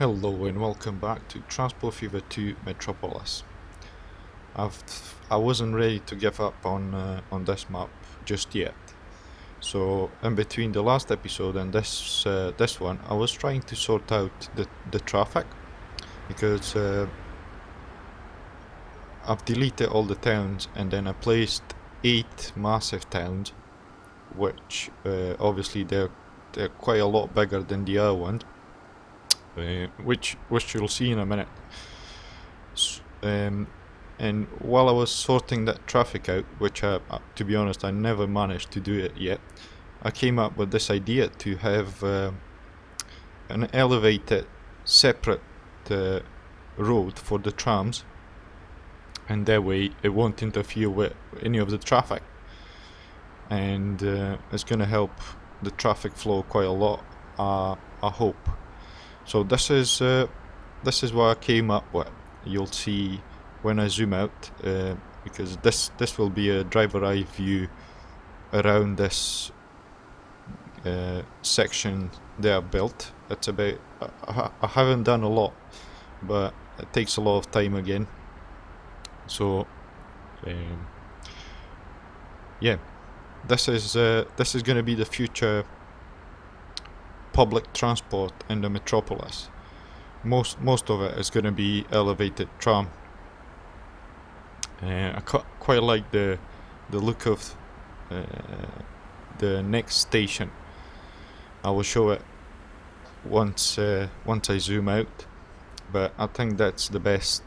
Hello and welcome back to Transport Fever 2 Metropolis. I wasn't ready to give up on this map just yet. So in between the last episode and this one, I was trying to sort out the traffic because I've deleted all the towns and then I placed 8 massive towns, which obviously they're quite a lot bigger than the other one, which you'll see in a minute. And while I was sorting that traffic out, which to be honest I never managed to do it yet, I came up with this idea to have an elevated separate road for the trams, and that way it won't interfere with any of the traffic, and it's going to help the traffic flow quite a lot, I hope. So this is what I came up with. You'll see when I zoom out, because this will be a driver eye view around this section they are built. It's about I haven't done a lot, but it takes a lot of time again. So yeah, this is going to be the future public transport in the metropolis. Most of it is going to be elevated tram. I quite like the look of the next station. I will show it once I zoom out, but I think that's the best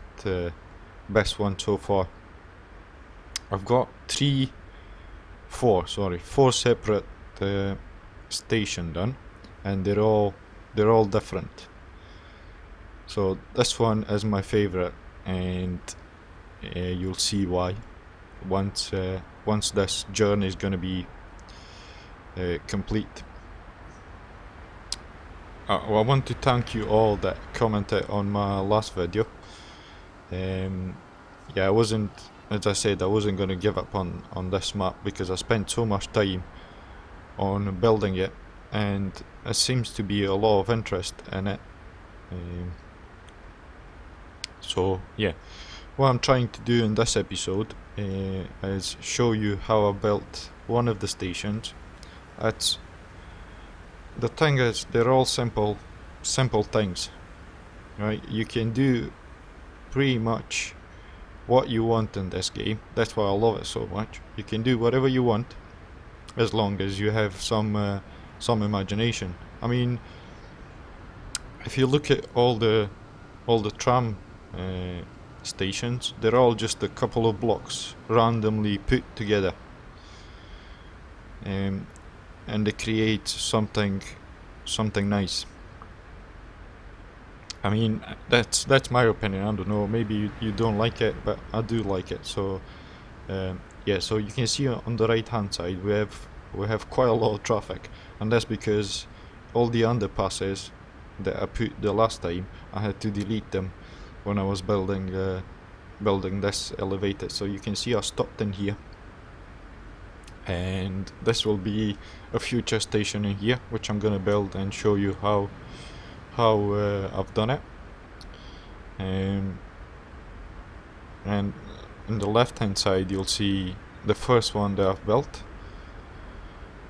one so far. I've got four separate station done, and they're all different. So this one is my favorite, and you'll see why once this journey is going to be complete. I want to thank you all that commented on my last video. I wasn't, as I said, I wasn't going to give up on this map because I spent so much time on building it, and it seems to be a lot of interest in it. So yeah, what I'm trying to do in this episode is show you how I built one of the stations. The thing is, they're all simple things, right? You can do pretty much what you want in this game. That's why I love it so much. You can do whatever you want as long as you have some imagination. I mean, if you look at all the tram stations, they're all just a couple of blocks randomly put together, and they create something nice. I mean, that's my opinion. I don't know, maybe you don't like it, but I do like it. So yeah, so you can see on the right hand side we have quite a lot of traffic, and that's because all the underpasses that I put the last time, I had to delete them when I was building this elevator. So you can see I stopped in here, and this will be a future station in here, which I'm gonna build and show you how I've done it. And in the left hand side you'll see the first one that I've built,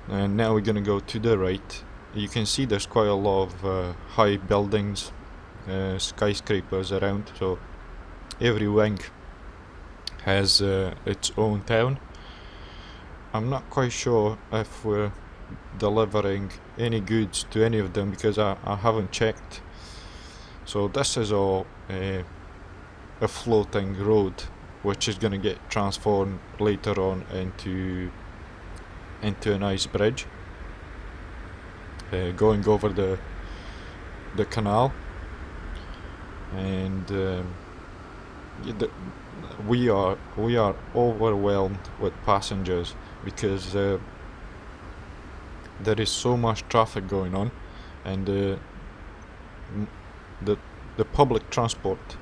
and now we're gonna go to the right. You can see there's quite a lot of high buildings, skyscrapers around, so every wing has its own town. I'm not quite sure if we're delivering any goods to any of them because I haven't checked. So this is all a floating road, which is going to get transformed later on into a nice bridge going over the canal. And we are overwhelmed with passengers because there is so much traffic going on, and the public transport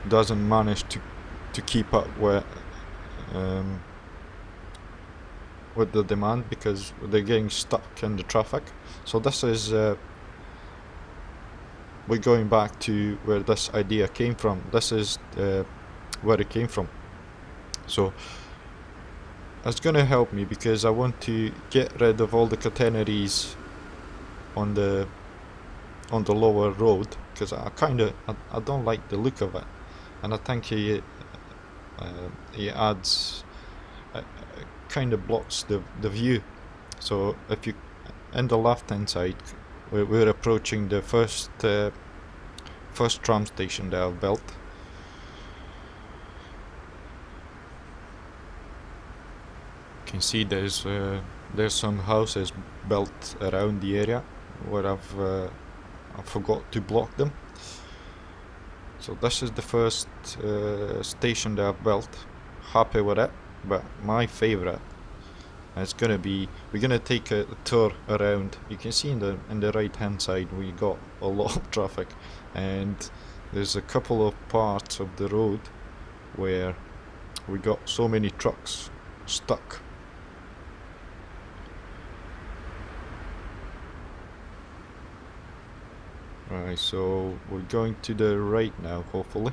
doesn't manage to keep up with with the demand because they're getting stuck in the traffic. So this is we're going back to where this idea came from. This is where it came from. So it's gonna help me because I want to get rid of all the catenaries on the lower road, because I don't like the look of it, and I think he adds kind of blocks the view. So if you in the left hand side, we're approaching the first tram station that I've built. You can see there's some houses built around the area where I forgot to block them. So this is the first station that I've built. Happy with it, but my favorite is gonna be, we're gonna take a tour around. You can see in the right hand side we got a lot of traffic, and there's a couple of parts of the road where we got so many trucks stuck. Right, so we're going to the right now, hopefully.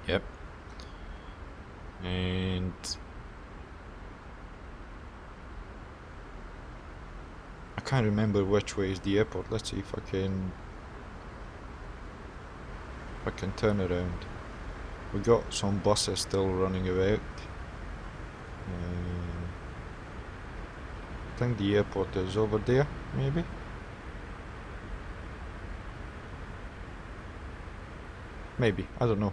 Yep. And I can't remember which way is the airport. Let's see if I can turn around. We got some buses still running about. I think the airport is over there, maybe. Maybe, I don't know.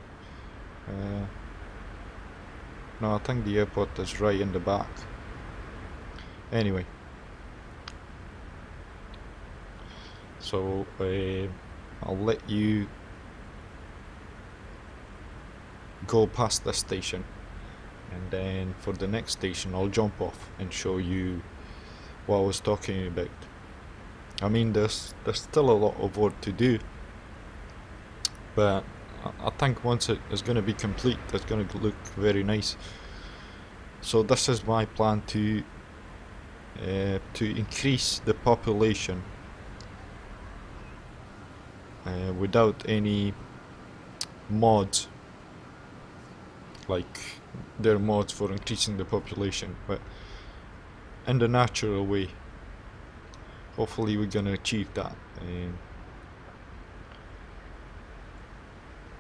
No, I think the airport is right in the back. Anyway, so I'll let you go past this station, and then for the next station I'll jump off and show you what I was talking about. I mean, there's still a lot of work to do, but I think once it is going to be complete, it's going to look very nice. So this is my plan to increase the population without any mods, like there are mods for increasing the population, but in the natural way. Hopefully we're gonna achieve that.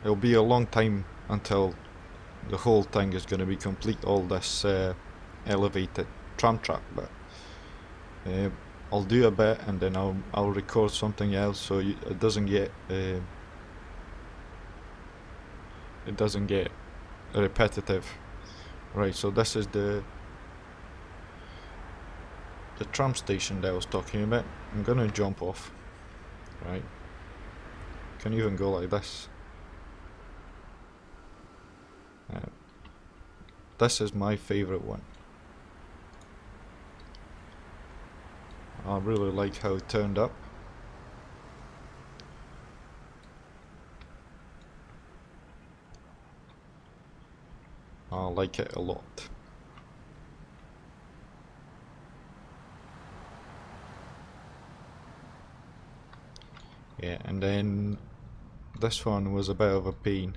It'll be a long time until the whole thing is gonna be complete, all this elevated tram track, but I'll do a bit and then I'll record something else so it doesn't get repetitive. Right, so this is the tram station that I was talking about. I'm gonna jump off. Right, can even go like this. This is my favorite one. I really like how it turned up. I like it a lot. Yeah, and then this one was a bit of a pain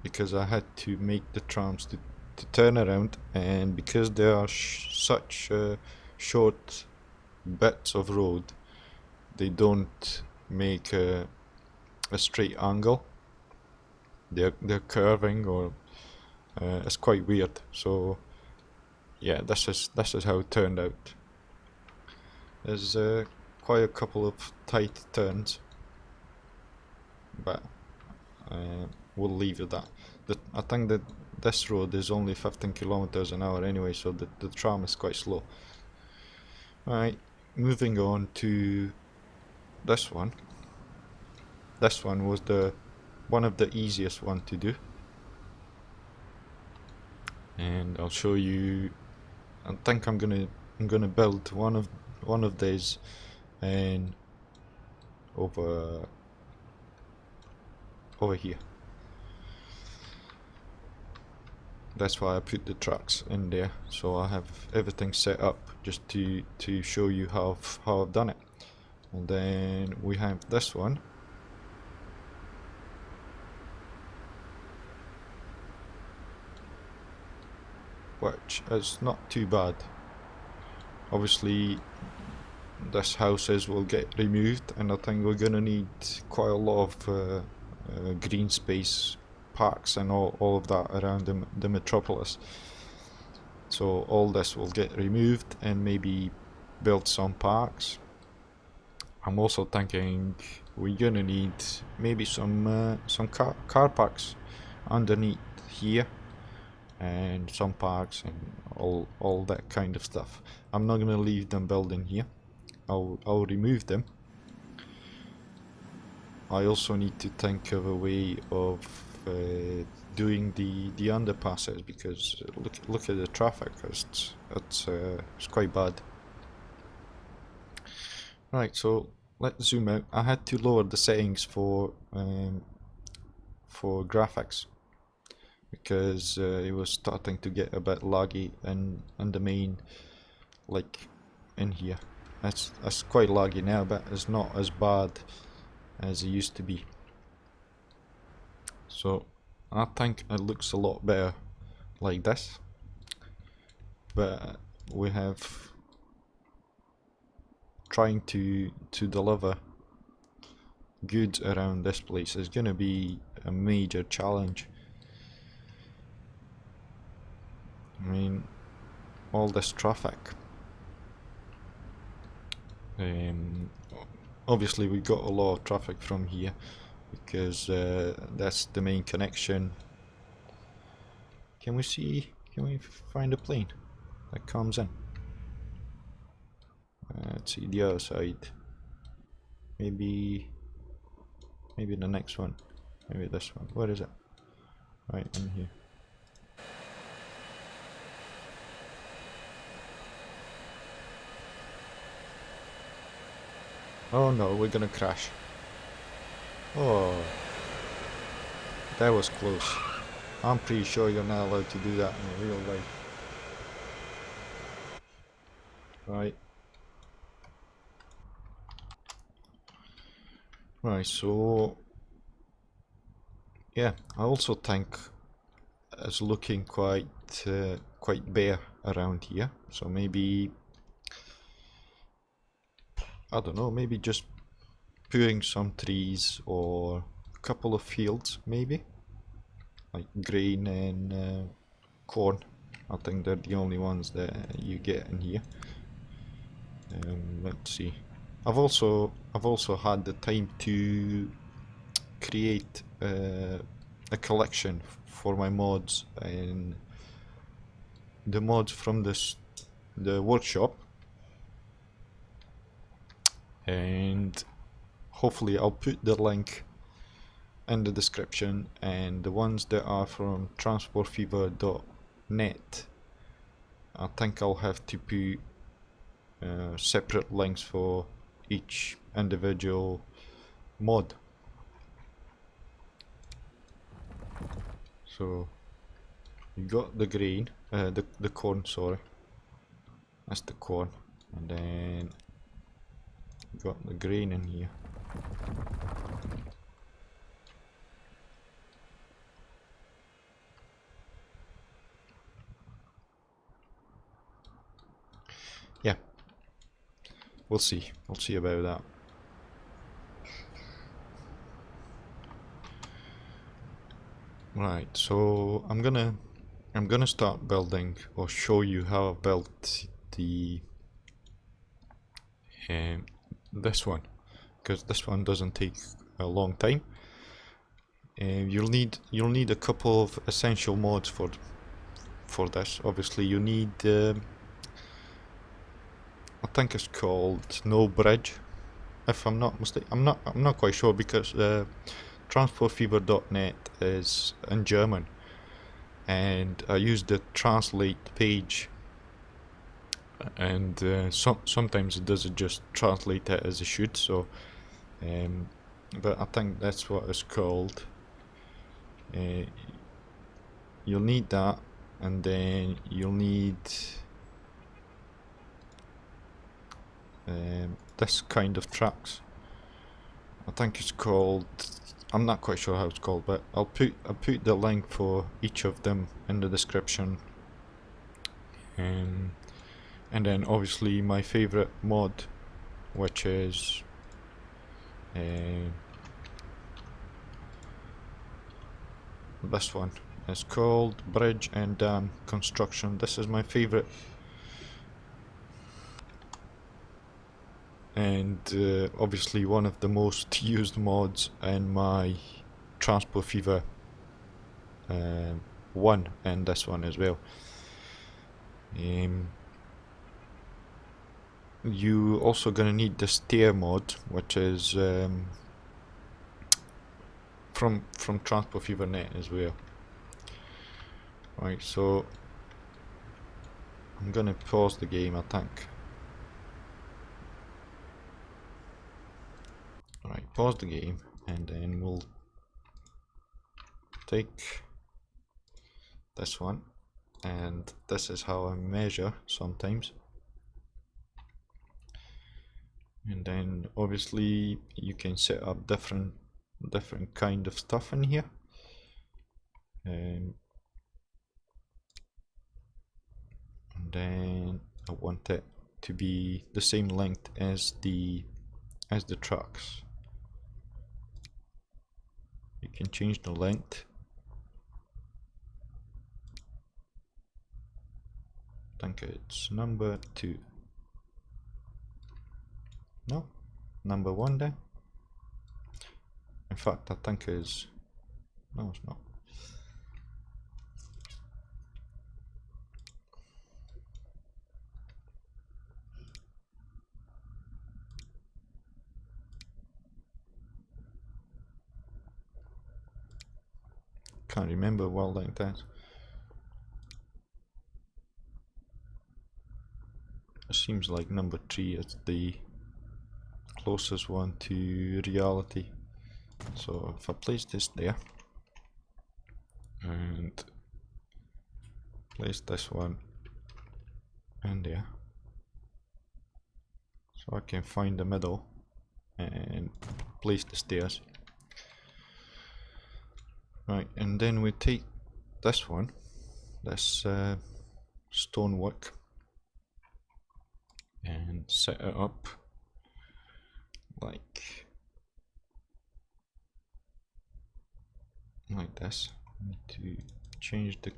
because I had to make the trams to turn around, and because there are such short bits of road, they don't make a straight angle. They're curving, or it's quite weird. So yeah, this is how it turned out. There's quite a couple of tight turns, but we'll leave it at that. I think that this road is only 15 kilometers an hour anyway, so the tram is quite slow. Alright, moving on to this one. This one was one of the easiest one to do, and I'll show you. I think I'm gonna build one of these and over here. that's why I put the tracks in there, so I have everything set up just to show you how I've done it. And then we have this one, which is not too bad. Obviously this houses will get removed, and I think we're gonna need quite a lot of green space, parks and all of that around the Metropolis. So all this will get removed and maybe build some parks. I'm also thinking we're gonna need maybe some car parks underneath here, and some parks and all that kind of stuff. I'm not gonna leave them building here. I'll remove them. I also need to think of a way of doing the underpasses, because look at the traffic. It's quite bad. Right, so let's zoom out. I had to lower the settings for graphics, because it was starting to get a bit laggy in the main, like in here. It's quite laggy now, but it's not as bad as it used to be. So I think it looks a lot better like this, but we have trying to deliver goods around this place is going to be a major challenge. I mean, all this traffic. Obviously we got a lot of traffic from here, because that's the main connection. Can we find a plane that comes in? Let's see the other side. Maybe the next one. Maybe this one. Where is it? Right in here. Oh no, we're gonna crash. Oh, that was close. I'm pretty sure you're not allowed to do that in real life. Right. Right, so yeah, I also think it's looking quite bare around here. So maybe, I don't know, maybe just putting some trees or a couple of fields, maybe like grain and corn. I think they're the only ones that you get in here. Let's see. I've also had the time to create a collection for my mods, and the mods from the workshop, and hopefully I'll put the link in the description, and the ones that are from transportfever.net, I think I'll have to put separate links for each individual mod. So you got the grain, the corn, sorry, that's the corn, and then you got the grain in here. Yeah, we'll see about that. Right, so I'm gonna start building, or show you how I built the this one, because this one doesn't take a long time. You'll need a couple of essential mods for this. Obviously you need I think it's called No Bridge, if I'm not mistaken. I'm not quite sure, because transportfever.net is in German, and I used the translate page, and sometimes it doesn't just translate it as it should. So but I think that's what it's called. You'll need that, and then you'll need this kind of tracks. I think it's called, I'm not quite sure how it's called, but I'll put the link for each of them in the description. And then obviously my favorite mod, which is this one. It's called Bridge and Dam Construction. This is my favorite, and obviously one of the most used mods in my Transport Fever 1 and this one as well. You also gonna need the stair mod, which is from Transport Fever Net as well. Right, so I'm gonna pause the game, I think. Right, pause the game, and then we'll take this one, and this is how I measure sometimes. And then obviously you can set up different kind of stuff in here. And then I want it to be the same length as the tracks. You can change the length. I think it's number 2. No, number 1 then. In fact, I think it's, no, it's not. Can't remember what length that is. It seems like number 3 is the closest one to reality. So if I place this there and place this one in there, so I can find the middle and place the stairs. Right, and then we take this one, this stonework, and set it up like this. I need to change the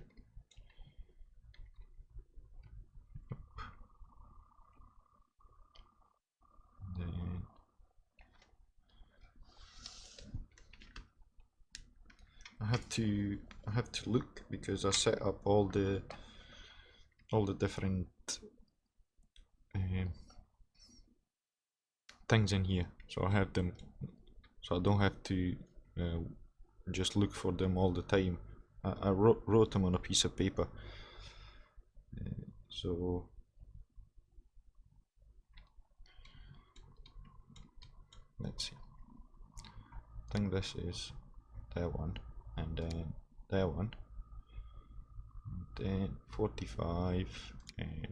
then I have to look because I set up all the different things in here, so I have them, so I don't have to just look for them all the time. I wrote them on a piece of paper, so let's see. I think this is that one, and then that one, and then 45, and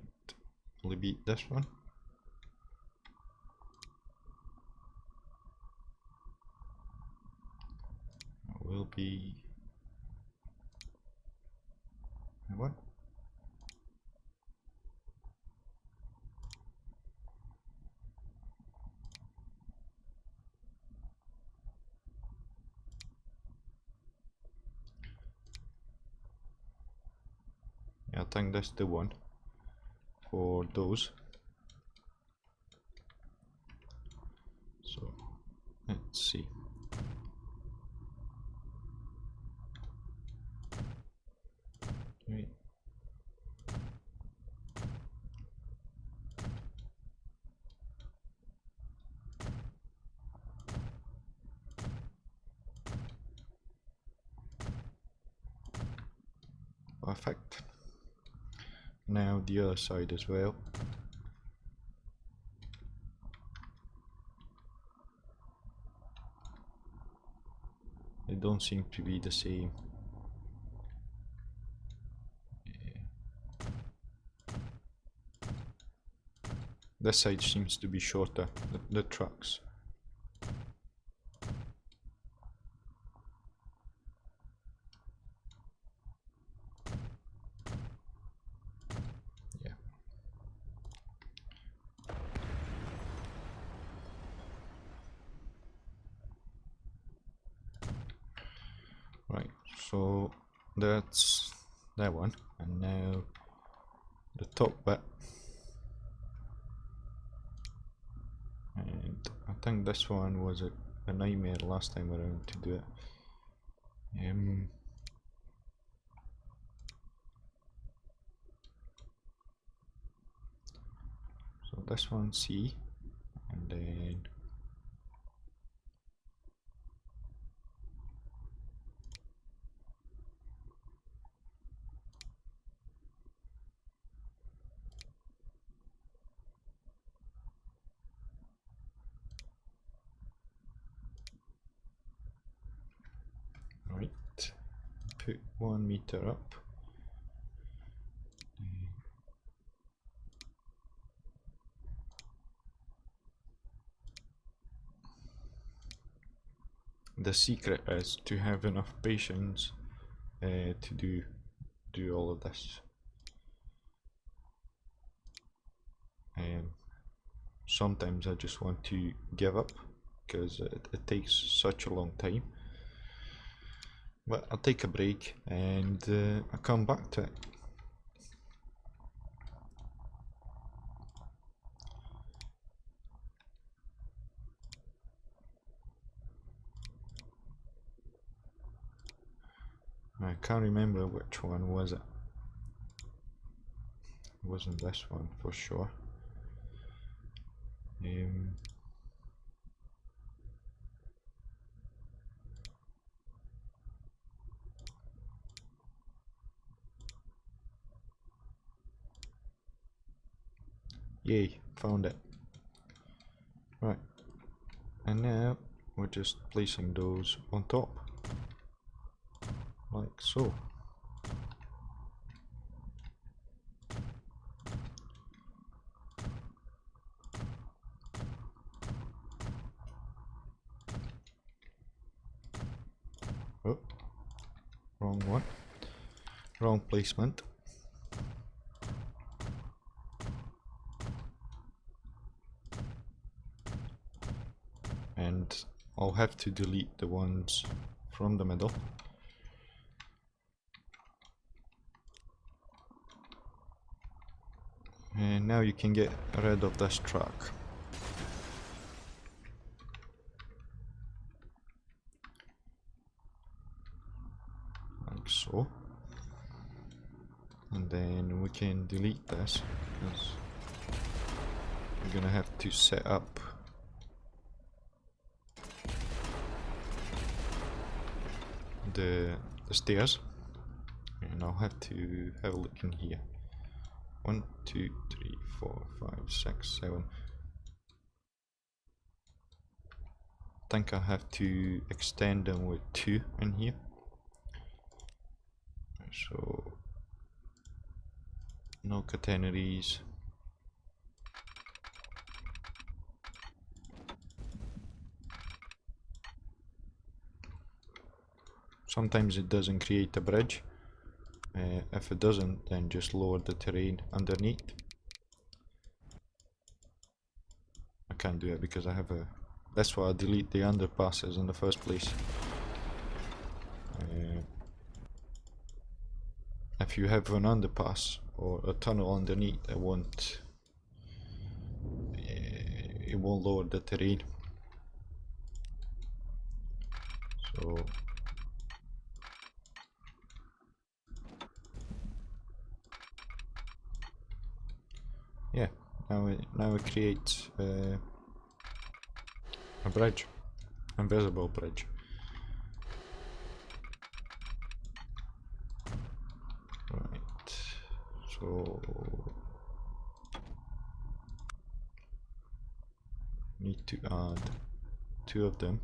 will be this one. Will be what? Yeah, I think that's the one for those. So let's see. Right. Perfect. Now the other side as well. They don't seem to be the same. This side seems to be shorter, the trucks. Yeah. Right, so that's that one, and now the top bit. And I think this one was a nightmare last time around to do it. So this one C, and then right, put 1 meter up. The secret is to have enough patience to do all of this. Sometimes I just want to give up because it takes such a long time. But I'll take a break and I'll come back to it. I can't remember which one was it. It wasn't this one for sure. Yay, found it. Right, and now we're just placing those on top, like so. Oh, wrong one. Wrong placement. And I'll have to delete the ones from the middle. And now you can get rid of this track. Like so. And then we can delete this because we're gonna have to set up the stairs, and I'll have to have a look in here. 1, 2, 3, 4, 5, 6, 7. I think I have to extend them with 2 in here. So no catenaries. Sometimes it doesn't create a bridge. If it doesn't, then just lower the terrain underneath. I can't do it because I have a... That's why I delete the underpasses in the first place. If you have an underpass or a tunnel underneath, it won't lower the terrain. So yeah, now it creates a bridge, invisible bridge. Right, so need to add 2 of them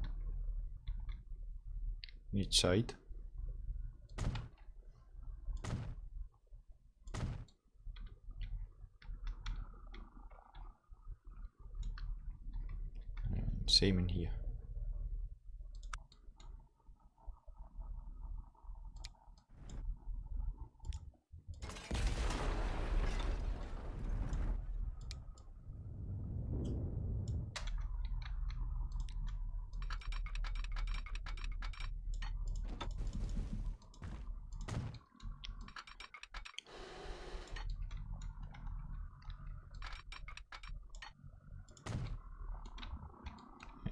on each side. Same in here.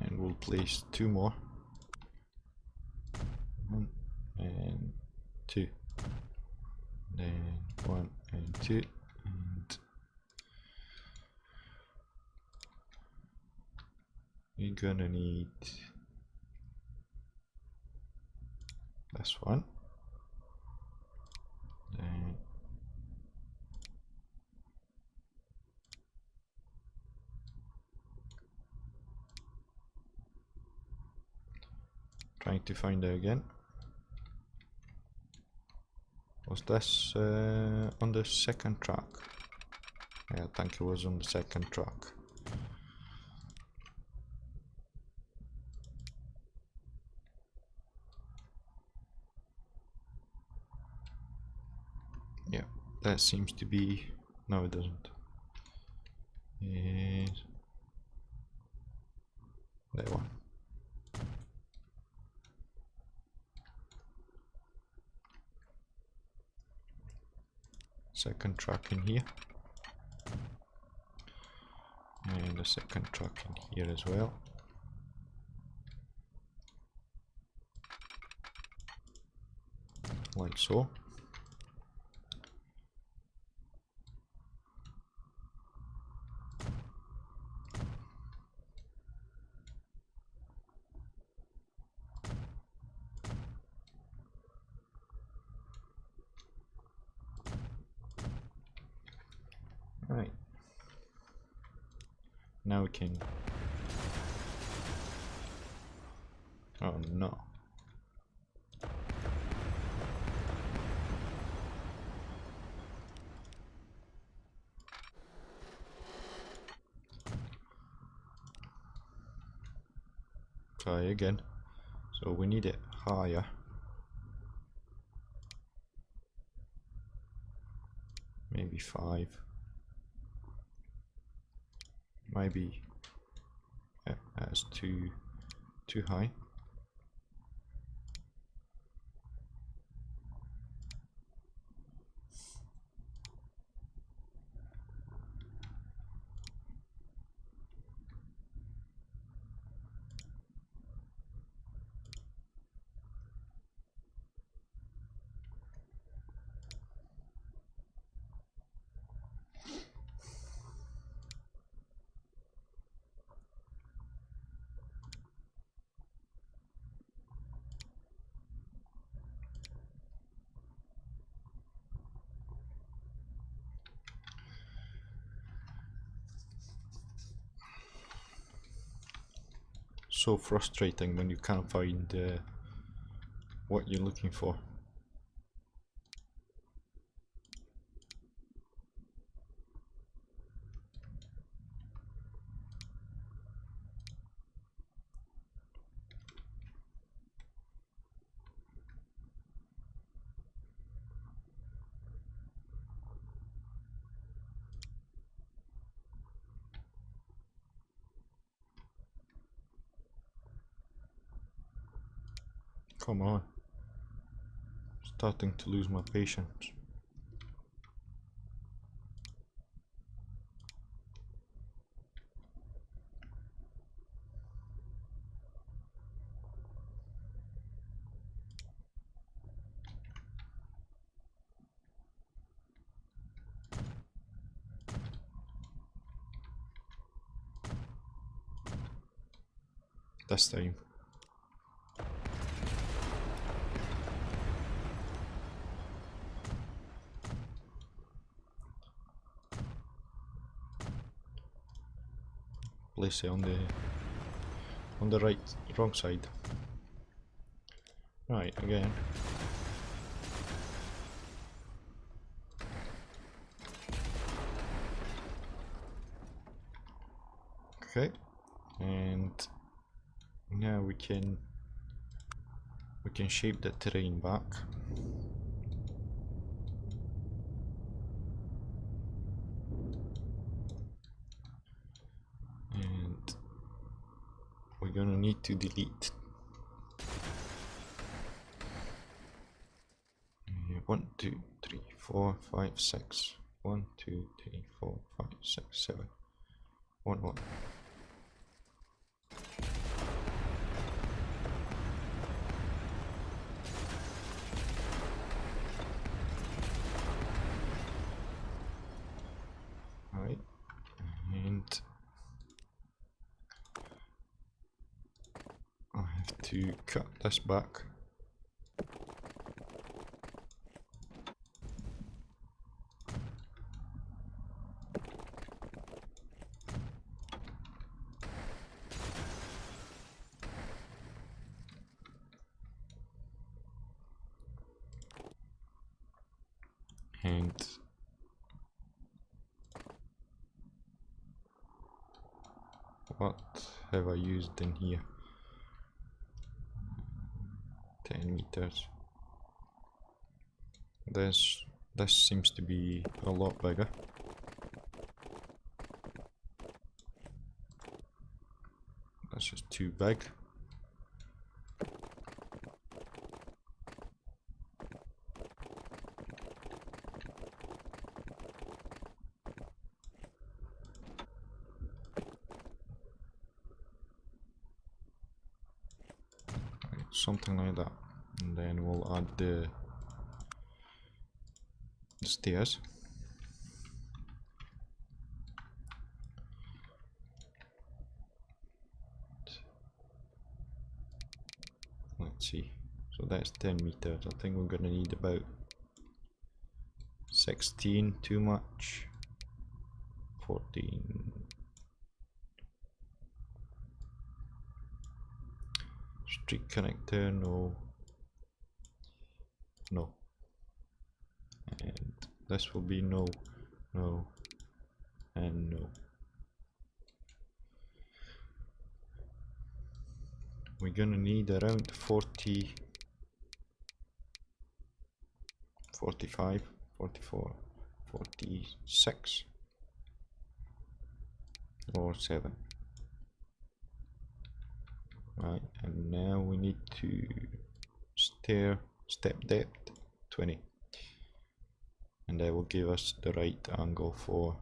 And we'll place 2 more. 1 and 2. Then 1 and 2. And we're gonna need this one. Then trying to find it again. Was this on the second track? Yeah, I think it was on the second track. Yeah, that seems to be... no, it doesn't. That one. Second track in here. And the second track in here as well. Like so. Right. Now we can... oh no. Try again. So we need it higher. Maybe 5. Maybe that's too high. So frustrating when you can't find what you're looking for. Come on. Starting to lose my patience. This time. Place it on the wrong side. Right, again. Okay, and Now we can shape the terrain back. And we're gonna need to delete 1, 2, 3, 4, 5, 6. 1, 2, 3, 4, 5, 6, 7. 1, 1. Alright, and I have to cut this back. And what have I used in here? 10 meters. This seems to be a lot bigger. This is too big. Something like that, and then we'll add the stairs. Let's see, so that's 10 meters. I think we're gonna need about 16, too much. 14. Street connector, no. No. And this will be no, no, and no. We're gonna need around 40, 45, 44, 46 or 7. Right, and now we need to step depth 20, and that will give us the right angle for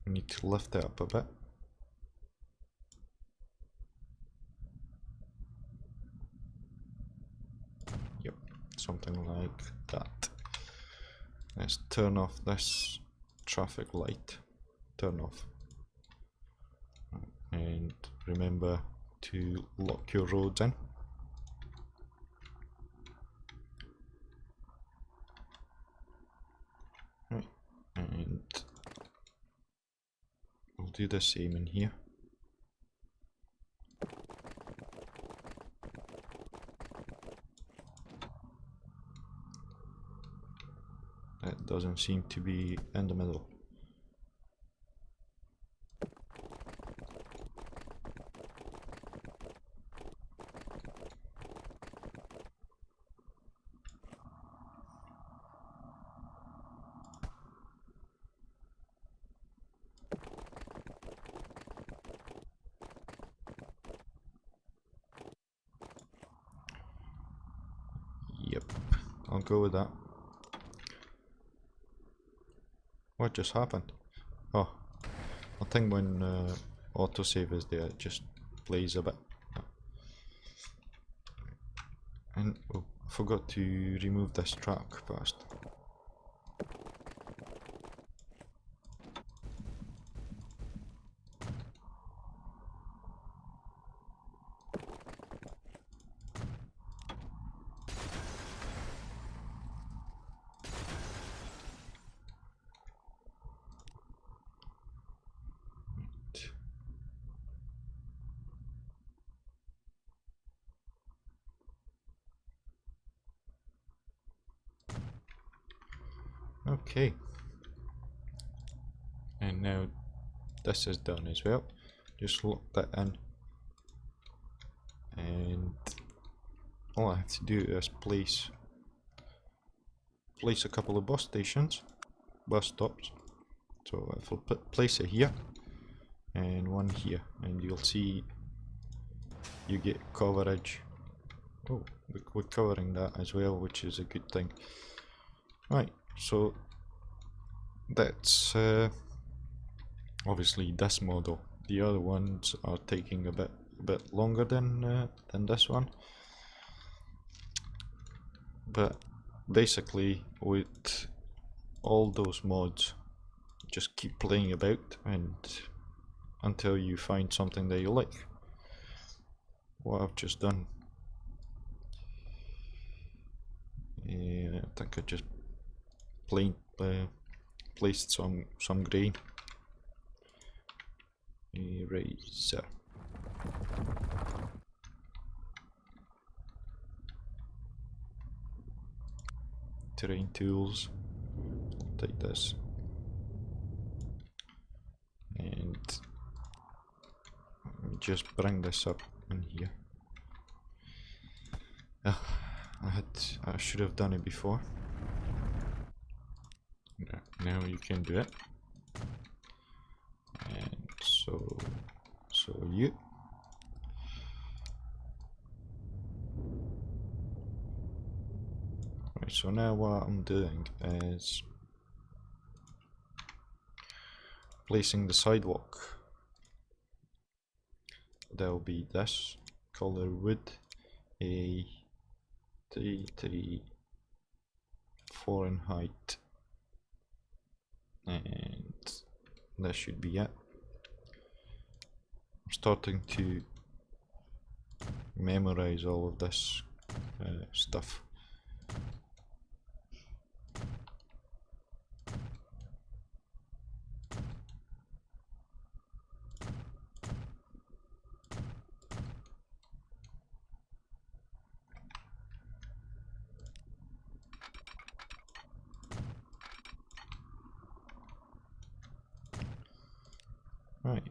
we need to lift it up a bit. Yep, something like that. Let's turn off this traffic light. Turn off. And remember to lock your roads in. Right, and we'll do the same in here. That doesn't seem to be in the middle. Yep, I'll go with that. What just happened? Oh, I think when autosave is there, it just plays a bit. And oh, I forgot to remove this track first. Okay. And now this is done as well. Just lock that in. And all I have to do is place a couple of bus stops. So if I'll place it here and one here, and you'll see you get coverage. Oh, we're covering that as well, which is a good thing. Right, so that's obviously this model. The other ones are taking a bit longer than this one, but basically with all those mods, just keep playing about and until you find something that you like. What I've just done, I think I just placed some grain. Eraser. Terrain tools. Take this. And just bring this up in here. I should have done it before. Now you can do it. And so you. Right, so now what I'm doing is placing the sidewalk. There'll be this color wood, a 4 in height, and that should be it. I'm starting to memorize all of this stuff. Right.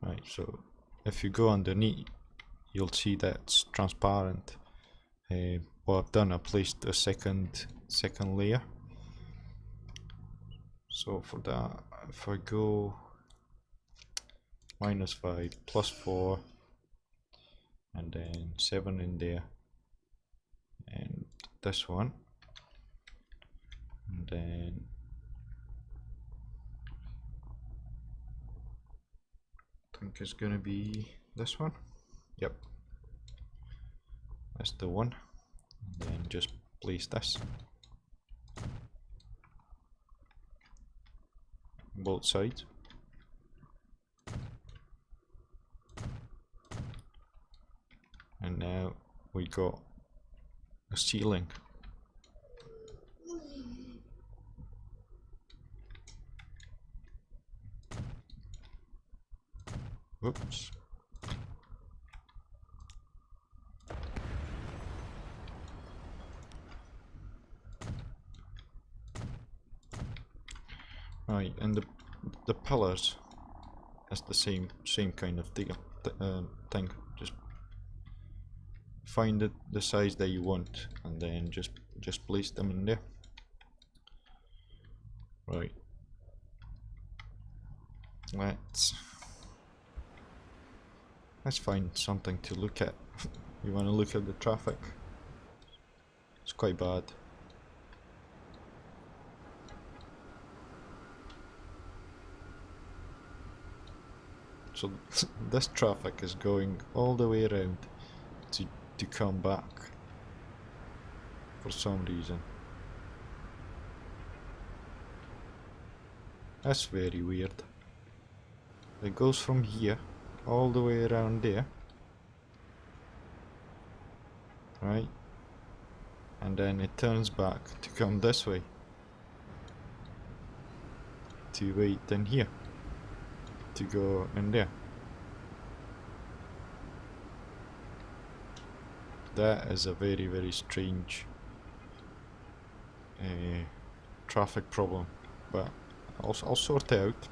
Right, so if you go underneath, you'll see that it's transparent. What I've done, I placed a second layer. So for that, if I go -5, +4, and then 7 in there, and this one, and then I think it's gonna be this one. Yep, that's the one. And then just place this both sides. And now we got a ceiling. Whoops. Right, and the pillars is the same kind of deal thing. Just find the size that you want, and then just place them in there. Right. Let's find something to look at. You want to look at the traffic? It's quite bad. So this traffic is going all the way around to come back for some reason. That's very weird. It goes from here all the way around there, right? And then it turns back to come this way to wait in here to go in there. That is a very, very strange traffic problem, but I'll sort it out.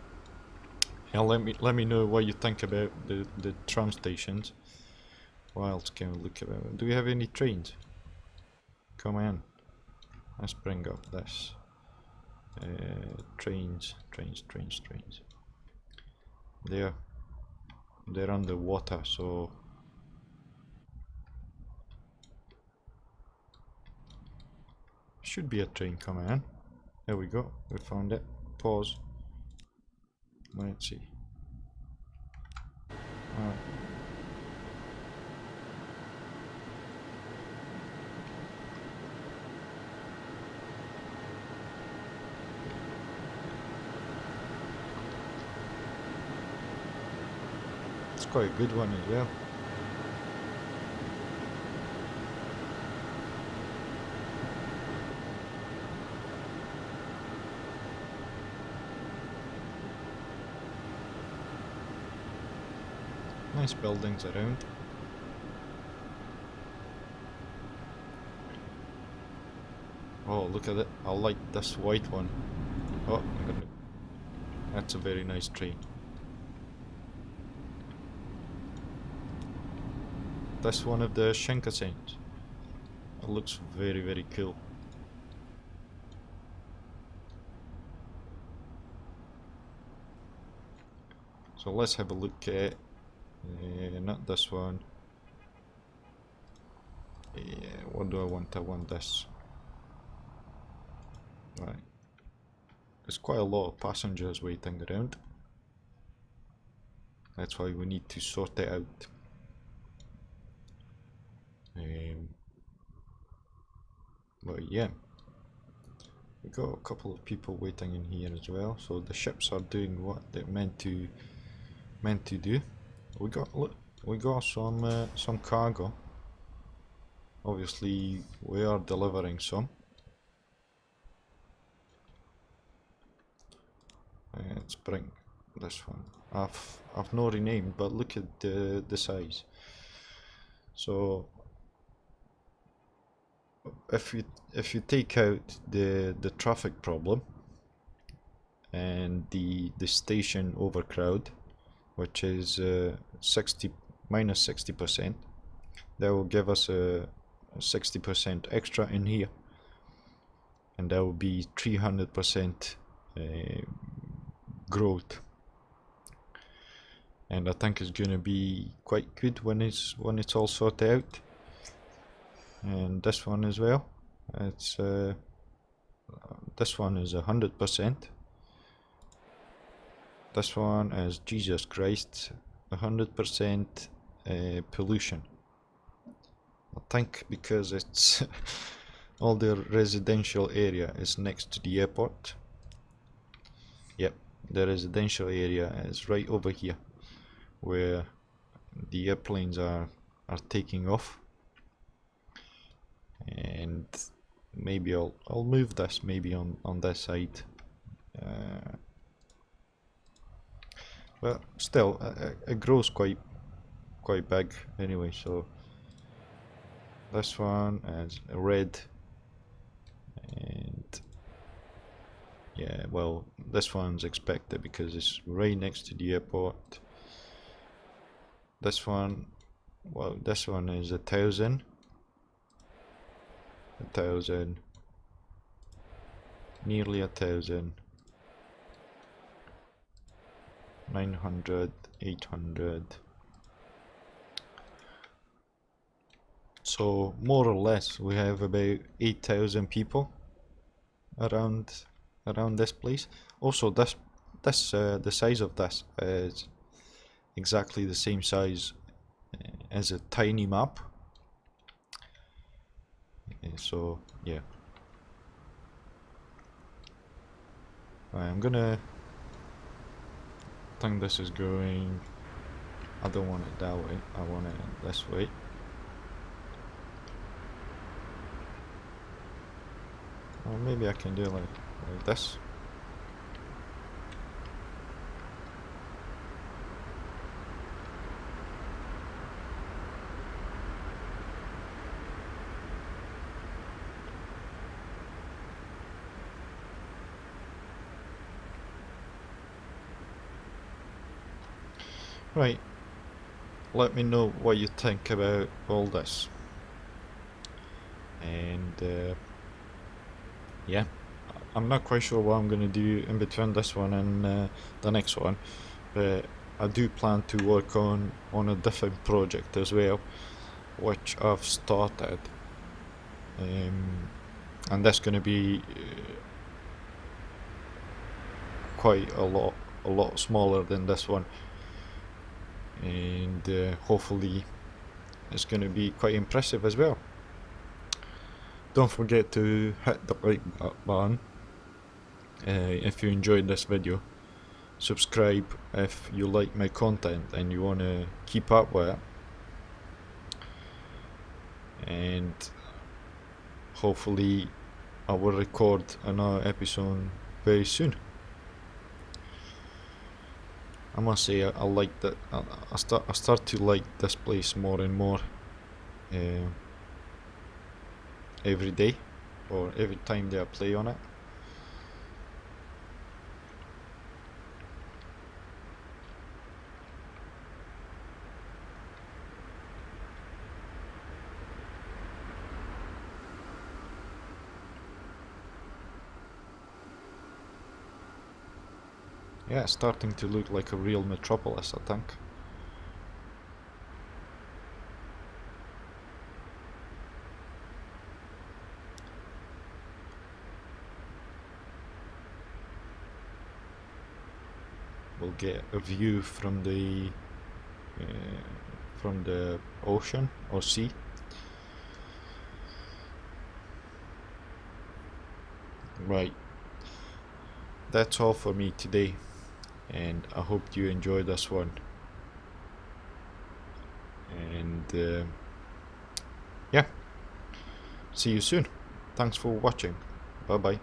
And let me know what you think about the tram stations. What else can we look about? Do we have any trains? Come on, let's bring up this. Trains. They're underwater, so should be a train coming in. There we go, we found it. Pause. Let's see. It's quite a good one as well. Nice buildings around. Oh, look at it. I like this white one. Oh, that's a very nice train. That's one of the Shinkansen's. It looks very, very cool. So let's have a look at, not this one. Yeah, what do I want? I want this. Right. There's quite a lot of passengers waiting around. That's why we need to sort it out. But yeah, we got a couple of people waiting in here as well. So the ships are doing what they're meant to do. We got some cargo. Obviously, we are delivering some. Let's bring this one. I've not renamed, but look at the size. So if you take out the traffic problem and the station overcrowd, which is 60% that will give us a 60% extra in here, and that will be 300% growth, and I think it's gonna be quite good when it's all sorted out. And this one as well, it's this one is 100%. This one is Jesus Christ, 100% pollution. I think because it's all the residential area is next to the airport. Yep, the residential area is right over here where the airplanes are taking off. And maybe I'll move this maybe on this side. But still, it grows quite big anyway. So this one is red, and yeah, well, this one's expected because it's right next to the airport. This one, well, this one is 1,000, nearly 1,000. 900, 800. So more or less we have about 8,000 people around this place. Also the size of this is exactly the same size as a tiny map. So yeah, I'm gonna think this is going. I don't want it that way, I want it this way. Or maybe I can do it like this. Right, let me know what you think about all this. And yeah, I'm not quite sure what I'm going to do in between this one and the next one, but I do plan to work on a different project as well, which I've started, and that's going to be quite a lot smaller than this one, and hopefully it's going to be quite impressive as well. Don't forget to hit the like button if you enjoyed this video. Subscribe if you like my content and you want to keep up with it. And hopefully I will record another episode very soon. I must say I like that. I start to like this place more and more every day, or every time that I play on it. Yeah, it's starting to look like a real metropolis, I think. We'll get a view from the ocean or sea. Right, that's all for me today, and I hope you enjoyed this one. And yeah, see you soon. Thanks for watching. Bye bye.